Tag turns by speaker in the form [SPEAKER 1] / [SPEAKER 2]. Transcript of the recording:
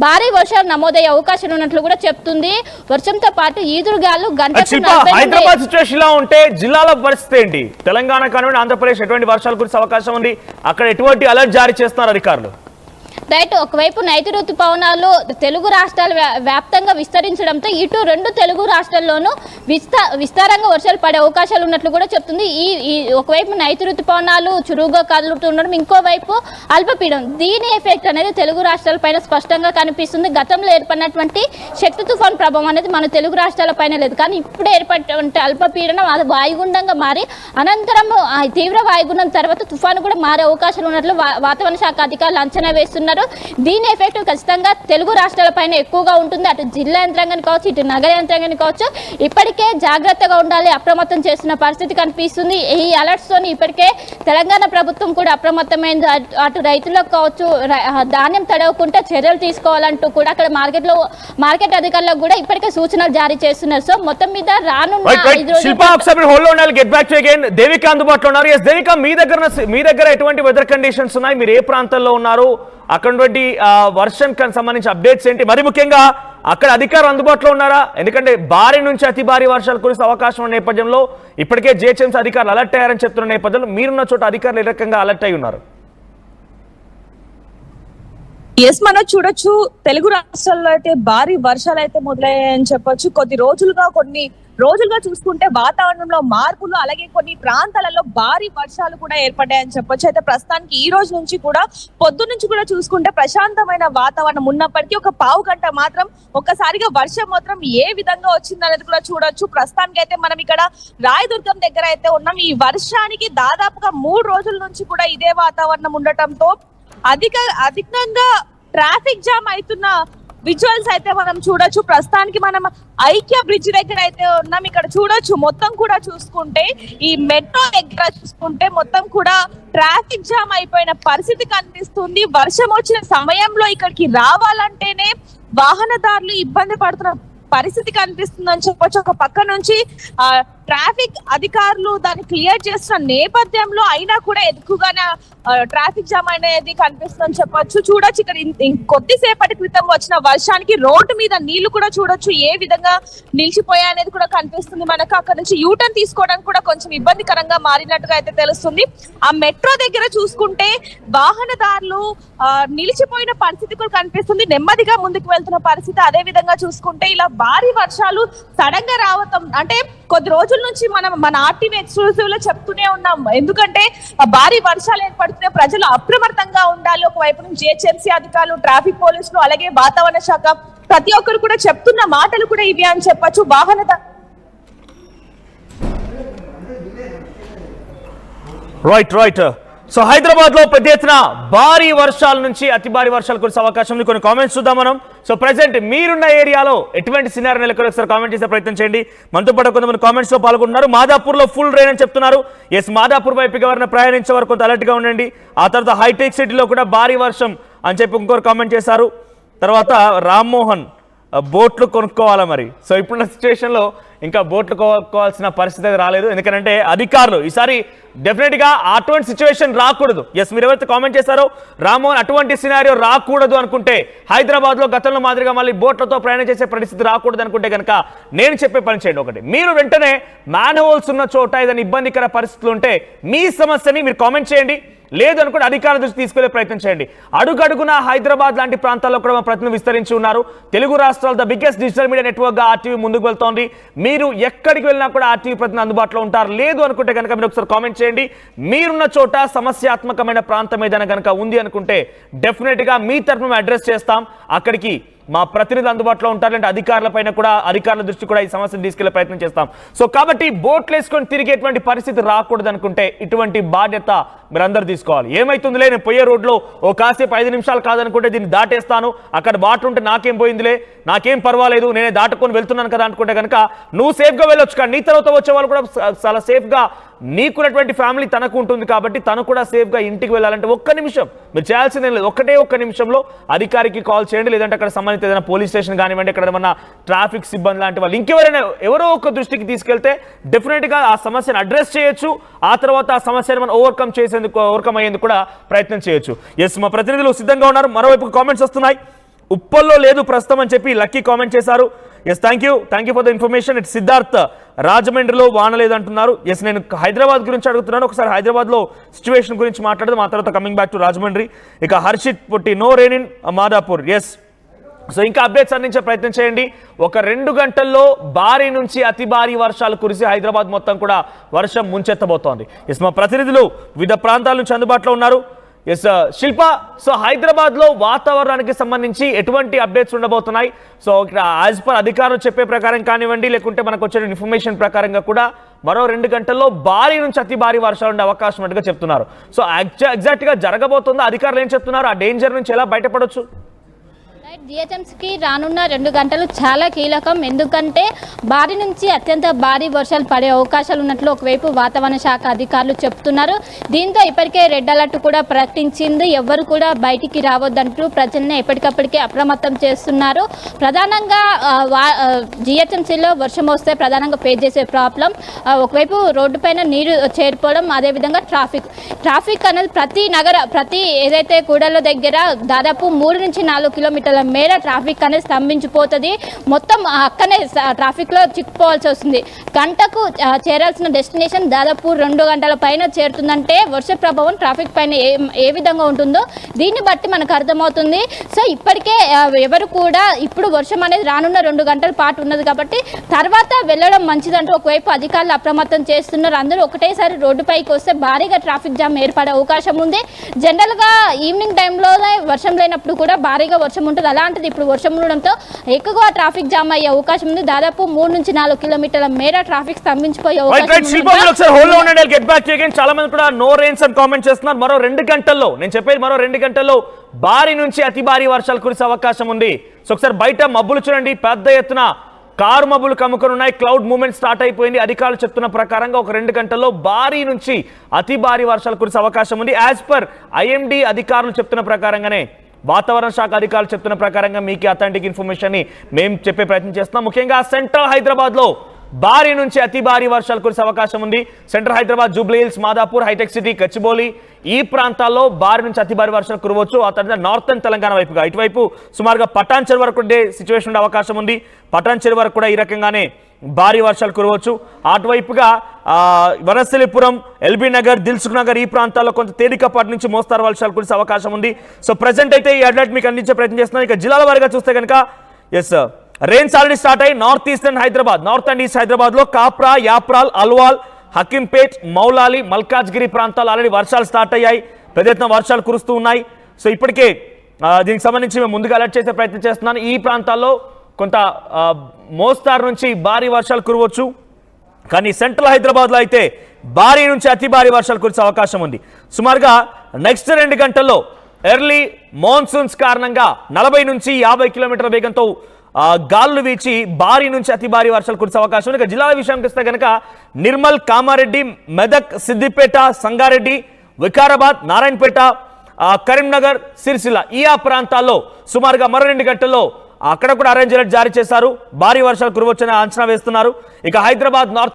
[SPEAKER 1] భారీ వర్షాలు నమోదయ్యే అవకాశాలు ఉన్నట్లు కూడా చెప్తుంది. వర్షంతో పాటు ఈదురుగాలు
[SPEAKER 2] హైదరాబాద్ సిచ్యువేషన్ లో ఉంటే జిల్లాల పరిస్థితి ఏంటి? తెలంగాణ కానివ్వండి, ఆంధ్రప్రదేశ్ ఎటువంటి వర్షాలు కురిసే అవకాశం ఉంది? అక్కడ ఎటువంటి అలర్ట్ జారీ చేస్తున్నారు అధికారులు?
[SPEAKER 1] రైట్, ఒకవైపు నైరుతి ఋతుపవనాలు తెలుగు రాష్ట్రాల వ్యాప్తంగా విస్తరించడంతో ఇటు రెండు తెలుగు రాష్ట్రాల్లోనూ విస్తారంగా వర్షాలు పడే అవకాశాలు ఉన్నట్లు కూడా చెప్తుంది. ఈ ఒకవైపు నైరుతి ఋతుపవనాలు చురువుగా కదులుతుండడం, ఇంకోవైపు అల్పపీడనం, దీని ఎఫెక్ట్ అనేది తెలుగు రాష్ట్రాలపైన స్పష్టంగా కనిపిస్తుంది. గతంలో ఏర్పడినటువంటి శక్తి తుఫాన్ ప్రభావం అనేది మన తెలుగు రాష్ట్రాలపైన లేదు, కానీ ఇప్పుడు ఏర్పడినటువంటి అల్పపీడనం అది వాయుగుండంగా మారి అనంతరం తీవ్ర వాయుగుండం తర్వాత తుఫాను కూడా మారే అవకాశాలు ఉన్నట్లు వాతావరణ శాఖ అధికారులు అంచనా వేస్తున్నారు. దీని ఎఫెక్ట్ ఖచ్చితంగా తెలుగు రాష్ట్రాలపైన ఎక్కువగా ఉంటుంది. అటు జిల్లా యంత్రాంగాన్ని కావచ్చు, ఇటు నగర యంత్రాంగాన్ని కావచ్చు, ఇప్పటికే జాగ్రత్తగా ఉండాలి, అప్రమత్తం చేస్తున్న పరిస్థితి కనిపిస్తుంది. ఈ అలర్ట్స్ తోని ఇప్పటికే తెలంగాణ ప్రభుత్వం కూడా అప్రమత్తమైంది. అటు రైతులకు కావచ్చు, ధాన్యం తడవకుండా చర్యలు తీసుకోవాలంటూ కూడా అక్కడ మార్కెట్ అధికారులకు కూడా ఇప్పటికే సూచనలు జారీ చేస్తున్నారు. సో మొత్తం మీద రానున్న
[SPEAKER 2] అందుబాటులో ఉన్నారు. మీ దగ్గర ఎటువంటి వెదర్ కండిషన్స్ ఉన్నాయి? మీరు ఏ ప్రాంతంలో ఉన్నారు? అక్కడ వర్షం సంబంధించి అప్డేట్స్ ఏంటి? మరి ముఖ్యంగా అక్కడ అధికారులు అందుబాటులో ఉన్నారా? ఎందుకంటే భారీ నుంచి అతి భారీ వర్షాలు కురిసే అవకాశం ఉన్న నేపథ్యంలో ఇప్పటికే జిహెచ్ఎంసీ అధికారులు అలర్ట్ అయ్యారని చెప్తున్న నేపథ్యంలో మీరున్న చోట అధికారులు ఏ రకంగా అలర్ట్ అయి ఉన్నారు?
[SPEAKER 3] మనం చూడొచ్చు, తెలుగు రాష్ట్రాల్లో అయితే భారీ వర్షాలు అయితే మొదలయ్యాయని చెప్పొచ్చు. కొన్ని రోజులుగా చూసుకుంటే వాతావరణంలో మార్పులు, అలాగే కొన్ని ప్రాంతాలలో భారీ వర్షాలు కూడా ఏర్పడ్డాయని చెప్పొచ్చు. అయితే ప్రస్తుతానికి ఈ రోజు నుంచి కూడా పొద్దు నుంచి కూడా చూసుకుంటే ప్రశాంతమైన వాతావరణం ఉన్నప్పటికీ ఒక పావు గంట మాత్రం ఒక్కసారిగా వర్షం మాత్రం ఏ విధంగా వచ్చిందనేది కూడా చూడొచ్చు. ప్రస్తుతానికి అయితే మనం ఇక్కడ రాయదుర్గం దగ్గర అయితే ఉన్నాం. ఈ వర్షానికి దాదాపుగా 3 రోజుల నుంచి కూడా ఇదే వాతావరణం ఉండటంతో అధికంగా ట్రాఫిక్ జామ్ అవుతున్న విజువల్స్ అయితే మనం చూడొచ్చు. ప్రస్తుతానికి మనం ఐక్య బ్రిడ్జ్ దగ్గర అయితే ఉన్నాం. ఇక్కడ చూడొచ్చు, మొత్తం కూడా చూసుకుంటే ఈ మెట్రో దగ్గర చూసుకుంటే మొత్తం కూడా ట్రాఫిక్ జామ్ అయిపోయిన పరిస్థితి కనిపిస్తుంది. వర్షం వచ్చిన సమయంలో ఇక్కడికి రావాలంటేనే వాహనదారులు ఇబ్బంది పడుతున్న పరిస్థితి కనిపిస్తుందని చెప్పొచ్చు. ఒక పక్క నుంచి ట్రాఫిక్ అధికారులు దాన్ని క్లియర్ చేస్తున్న నేపథ్యంలో అయినా కూడా ఎక్కువగానే ట్రాఫిక్ జామ్ అనేది కనిపిస్తుందని చెప్పొచ్చు. చూడొచ్చు, ఇక్కడ కొద్దిసేపటి క్రితం వచ్చిన వర్షానికి రోడ్డు మీద నీళ్లు కూడా చూడొచ్చు ఏ విధంగా నిలిచిపోయా అనేది కూడా కనిపిస్తుంది. మనకు అక్కడ నుంచి యూటర్న్ తీసుకోవడానికి కూడా కొంచెం ఇబ్బందికరంగా మారినట్టుగా అయితే తెలుస్తుంది. ఆ మెట్రో దగ్గర చూసుకుంటే వాహనదారులు నిలిచిపోయిన పరిస్థితి కూడా కనిపిస్తుంది, నెమ్మదిగా ముందుకు వెళ్తున్న పరిస్థితి. అదే విధంగా చూసుకుంటే ఇలా భారీ వర్షాలు సడన్ గా రావటం అంటే కొద్ది రోజుల నుంచి మనం మన ఆర్టీవీ ఎక్స్క్లూజివ్ లో చెప్తూనే ఉన్నాం. ఎందుకంటే భారీ వర్షాలు ఏర్పడుతున్న ప్రజలు అప్రమత్తంగా ఉండాలి. ఒకవైపు నుంచి జిహెచ్ఎంసీ అధికారులు, ట్రాఫిక్ పోలీసులు, అలాగే వాతావరణ శాఖ ప్రతి ఒక్కరు కూడా చెప్తున్న మాటలు కూడా ఇవి అని చెప్పొచ్చు.
[SPEAKER 2] రైట్. సో హైదరాబాద్ లో పెద్ద ఎత్తున భారీ వర్షాల నుంచి అతి భారీ వర్షాలు కురిసే అవకాశం ఉంది. కొన్ని కామెంట్స్ చూద్దాం మనం. సో ప్రెసెంట్ మీరున్న ఏరియాలో ఎటువంటి సినారీ నెలకొని ఒకసారి కామెంట్ చేసే ప్రయత్నం చేయండి. మనతో పాటు కొంతమంది కామెంట్స్ లో పాల్గొంటున్నారు. మాదాపూర్ లో ఫుల్ రెయిన్ అని చెప్తున్నారు. ఎస్, మాదాపూర్ వైపు ఎవరైనా ప్రయాణించే వరకు కొంత అలర్ట్ గా ఉండండి. ఆ తర్వాత హైటెక్ సిటీలో కూడా భారీ వర్షం అని చెప్పి ఇంకొకరు కామెంట్ చేశారు. తర్వాత రామ్మోహన్ బోట్లు కొనుక్కోవాలా మరి? సో ఇప్పుడున్న సిచ్యువేషన్లో ఇంకా బోట్లు కొనుక్కోవాల్సిన పరిస్థితి అయితే రాలేదు. ఎందుకంటే అధికారులు ఈసారి డెఫినెట్గా అటువంటి సిచ్యువేషన్ రాకూడదు. ఎస్, మీరు ఎవరైతే కామెంట్ చేశారో రామ్మోహన్ అటువంటి సినారియో రాకూడదు అనుకుంటే, హైదరాబాద్లో గతంలో మాదిరిగా మళ్ళీ బోట్లతో ప్రయాణం చేసే పరిస్థితి రాకూడదు అనుకుంటే కనుక నేను చెప్పే పని చేయండి. ఒకటి, మీరు వెంటనే మ్యాన్ హోల్స్ ఉన్న చోట ఏదైనా ఇబ్బందికర పరిస్థితులు ఉంటే మీ సమస్యని మీరు కామెంట్ చేయండి. లేదు అనుకుంటే అధికారుల దృష్టి తీసుకెళ్లే ప్రయత్నం చేయండి. అడుగడుగున హైదరాబాద్ లాంటి ప్రాంతాల్లో కూడా ప్రతినిధులు విస్తరించి ఉన్నారు. తెలుగు రాష్ట్రాల the biggest digital media network గా ఆర్టీవీ ముందుకు వెళ్తోంది. మీరు ఎక్కడికి వెళ్ళినా కూడా ఆర్టీవీ ప్రతినిధులు అందుబాటులో ఉంటారు. లేదు అనుకుంటే కనుక మీరు ఒకసారి కామెంట్ చేయండి. మీరున్న చోట సమస్యాత్మకమైన ప్రాంతం ఏదైనా కనుక ఉంది అనుకుంటే డెఫినెట్ గా మీ తరఫున అడ్రస్ చేస్తాం. అక్కడికి మా ప్రతినిధులు అందుబాటులో ఉంటారంటే అధికారుల దృష్టి కూడా ఈ సమస్యను తీసుకెళ్లే ప్రయత్నం చేస్తాం. సో కాబట్టి బోట్లు వేసుకొని తిరిగేటువంటి పరిస్థితి రాకూడదు అనుకుంటే ఇటువంటి బాధ్యత మీరందరూ తీసుకోవాలి. ఏమైతుందిలే, నేను పోయే రోడ్లో ఓ కాసేపు 5 నిమిషాలు కాదనుకుంటే దీన్ని దాటేస్తాను, అక్కడ వాటర్ ఉంటే నాకేం పోయిందిలే, నాకేం పర్వాలేదు, నేనే దాటుకొని వెళ్తున్నాను కదా అనుకుంటే కనుక నువ్వు సేఫ్గా వెళ్ళొచ్చు. కానీ నీ తర్వాత వచ్చే వాళ్ళు కూడా చాలా సేఫ్గా, నీకున్నటువంటి ఫ్యామిలీ తనకు ఉంటుంది కాబట్టి తను కూడా సేఫ్గా ఇంటికి వెళ్ళాలంటే ఒక్క నిమిషం మీరు చేయాల్సిందేం లేదు. ఒక్క నిమిషంలో అధికారికి కాల్ చేయండి. లేదంటే అక్కడ సంబంధిత ఏదైనా పోలీస్ స్టేషన్ కానివ్వండి, ఎక్కడ ఏమన్నా ట్రాఫిక్ సిబ్బంది లాంటి వాళ్ళు ఎవరో ఒక దృష్టికి తీసుకెళ్తే డెఫినెట్గా ఆ సమస్యను అడ్రస్ చేయొచ్చు. ఆ తర్వాత ఆ సమస్యను మనం ఓవర్కమ్ అయ్యేందుకు కూడా ప్రయత్నం చేయొచ్చు. ఎస్, మా ప్రతినిధులు సిద్ధంగా ఉన్నారు. మరోవైపు కామెంట్స్ వస్తున్నాయి. ఉప్పల్లో లేదు ప్రస్తుతం అని చెప్పి లక్కీ కామెంట్ చేశారు. Yes, thank you for the information. It Siddharth రాజమండ్రిలో వాన లేదంటున్నారు. ఎస్, నేను హైదరాబాద్ గురించి అడుగుతున్నాను. ఒకసారి హైదరాబాద్లో సిచ్యువేషన్ గురించి మాట్లాడదాం, ఆ తర్వాత కమింగ్ బ్యాక్ టు రాజమండ్రి. ఇక Harshit Putti no rain in Madhapur. Yes, so ఇంకా అప్డేట్స్ అందించే ప్రయత్నం చేయండి. ఒక 2 గంటల్లో భారీ నుంచి అతి భారీ వర్షాలు కురిసి హైదరాబాద్ మొత్తం కూడా వర్షం ముంచెత్తబోతోంది. ఎస్, మా ప్రతినిధులు వివిధ ప్రాంతాల నుంచి అందుబాటులో ఉన్నారు. ఎస్ శిల్ప, సో హైదరాబాద్లో వాతావరణానికి సంబంధించి ఎటువంటి అప్డేట్స్ ఉండబోతున్నాయి? సో ఇక్కడ యాజ్ పర్ అధికారులు చెప్పే ప్రకారం కానివ్వండి, లేకుంటే మనకు వచ్చిన ఇన్ఫర్మేషన్ ప్రకారంగా కూడా మరో 2 గంటల్లో భారీ నుంచి అతి భారీ వర్షాలు ఉండే అవకాశం ఉన్నట్టుగా చెప్తున్నారు. సో ఎగ్జాక్ట్గా జరగబోతుందో అధికారులు ఏం చెప్తున్నారు? ఆ డేంజర్ నుంచి ఎలా బయటపడవచ్చు?
[SPEAKER 1] జిహెచ్ఎంసీకి రానున్న 2 గంటలు చాలా కీలకం. ఎందుకంటే భారీ నుంచి అత్యంత భారీ వర్షాలు పడే అవకాశాలు ఉన్నట్లు ఒకవైపు వాతావరణ శాఖ అధికారులు చెప్తున్నారు. దీంతో ఇప్పటికే రెడ్ అలర్ట్ కూడా ప్రకటించింది. ఎవరు కూడా బయటికి రావద్దంటూ ప్రజల్ని ఎప్పటికప్పటికే అప్రమత్తం చేస్తున్నారు. ప్రధానంగా జిహెచ్ఎంసీలో వర్షం వస్తే ప్రధానంగా ఫేస్ చేసే ప్రాబ్లం ఒకవైపు రోడ్డు పైన నీరు చేరిపోవడం, అదేవిధంగా ట్రాఫిక్ అనేది ప్రతి ఏదైతే కూడళ్ళ దగ్గర దాదాపు 3 నుంచి 4 కిలోమీటర్ల మేర ట్రాఫిక్ అనేది స్తంభించిపోతుంది. మొత్తం అక్కనే ట్రాఫిక్లో చిక్కుపోవాల్సి వస్తుంది. గంటకు చేరాల్సిన డెస్టినేషన్ దాదాపు 2 గంటల పైన చేరుతుందంటే వర్ష ప్రభావం ట్రాఫిక్ పైన ఏ విధంగా ఉంటుందో దీన్ని బట్టి మనకు అర్థమవుతుంది. సో ఇప్పటికే ఎవరు కూడా ఇప్పుడు వర్షం అనేది రానున్న 2 గంటల పాటు ఉన్నది కాబట్టి తర్వాత వెళ్ళడం మంచిదంటూ ఒకవైపు అధికారులు అప్రమత్తం చేస్తున్నారు. అందరూ ఒకటేసారి రోడ్డుపైకి వస్తే భారీగా ట్రాఫిక్ జామ్ ఏర్పడే అవకాశం ఉంది. జనరల్గా ఈవినింగ్ టైంలోనే వర్షం లేనప్పుడు కూడా భారీగా వర్షం ఉంటుంది. అలాంటిది ఇప్పుడు వర్షం ఉండడంతో ఎక్కువగా ట్రాఫిక్ జామ్ అయ్యే అవకాశం ఉంది. దాదాపు 3 నుంచి 4 కిలోమీటర్ల మేర ట్రాఫిక్ స్తంభించిపోయే
[SPEAKER 2] చాలా మంది కూడా నో రెయిన్స్ అని కామెంట్ చేస్తున్నారు. మరో 2 గంటల్లో, నేను చెప్పేది మరో 2 గంటల్లో భారీ నుంచి అతి భారీ వర్షాలు కురిసే అవకాశం ఉంది. సో ఒకసారి బయట మబ్బులు చూడండి, పెద్ద ఎత్తున కారు మబ్బులు కమ్ముకొని ఉన్నాయి. క్లౌడ్ మూవ్మెంట్ స్టార్ట్ అయిపోయింది. అధికారులు చెప్తున్న ప్రకారంగా ఒక 2 గంటల్లో భారీ నుంచి అతి భారీ వర్షాలు కురిసే అవకాశం ఉంది. యాజ్ పర్ ఐఎండీ అధికారులు చెప్తున్న ప్రకారంగానే, వాతావరణ శాఖ అధికారులు చెప్తున్న ప్రకారంగా మీకు అథెంటిక్ ఇన్ఫర్మేషన్ ని మేము చెప్పే ప్రయత్నం చేస్తున్నాం. ముఖ్యంగా సెంట్రల్ హైదరాబాద్ లో భారీ నుంచి అతి భారీ వర్షాలు కురిసే అవకాశం ఉంది. సెంట్రల్ హైదరాబాద్, జూబ్లీ హిల్స్, మాదాపూర్, హైటెక్ సిటీ, గచ్చిబౌలి ఈ ప్రాంతాల్లో భారీ నుంచి అతి భారీ వర్షాలు కురవచ్చు. ఆ తర్వాత నార్థన్ తెలంగాణ వైపుగా ఇటువైపు సుమారుగా పటాన్ చెరువు వరకు సిచ్యువేషన్ ఉండే అవకాశం ఉంది. పటాన్ చెరువు వరకు కూడా ఈ రకంగానే భారీ వర్షాలు కురవచ్చు. అటువైపుగా వనస్థలిపురం, ఎల్బీ నగర్, దిల్సుఖ్ నగర్ ఈ ప్రాంతాల్లో కొంత తేలికపాటి నుంచి మోస్తారు వర్షాలు కురిసే అవకాశం ఉంది. సో ప్రజెంట్ అయితే ఈ అలర్ట్ మీకు అందించే ప్రయత్నం చేస్తున్నాను. ఇక జిల్లాల వారీగా చూస్తే కనుక ఎస్ రెయిన్స్ ఆల్రెడీ స్టార్ట్ అయ్యి north eastern Hyderabad, north and east Hyderabad లో కాప్రా, యాప్రాల్, అల్వాల్, హకీంపేట్, మౌలాలి, మల్కాజ్గిరి ప్రాంతాలు ఆల్రెడీ వర్షాలు స్టార్ట్ అయ్యాయి. పెద్ద ఎత్తున వర్షాలు కురుస్తూ ఉన్నాయి. సో ఇప్పటికే దీనికి సంబంధించి మేము ముందుగా అలర్ట్ చేసే ప్రయత్నం చేస్తున్నాను. ఈ ప్రాంతాల్లో కొంత మోస్తారు నుంచి భారీ వర్షాలు కురవచ్చు. కానీ సెంట్రల్ హైదరాబాద్లో అయితే భారీ నుంచి అతి భారీ వర్షాలు కురిసే అవకాశం ఉంది. సుమారుగా నెక్స్ట్ 2 గంటల్లో ఎర్లీ మాన్సూన్స్ కారణంగా 40 నుంచి 50 కిలోమీటర్ల వేగంతో గాలులు వీచి భారీ నుంచి అతి భారీ వర్షాలు కురిసే అవకాశం ఉంది. ఇక జిల్లాల విషయానికి వస్తే కనుక నిర్మల్, కామారెడ్డి, మెదక్, సిద్దిపేట, సంగారెడ్డి, వికారాబాద్, నారాయణపేట, కరీంనగర్, సిరిసిల్ల ఈ ప్రాంతాల్లో సుమారుగా మరో 2 గంటల్లో అక్కడ కూడా ఆరెంజ్ అలర్ట్ జారీ చేశారు. భారీ వర్షాలు కురవచ్చని అంచనా వేస్తున్నారు. ఇక హైదరాబాద్ నార్త్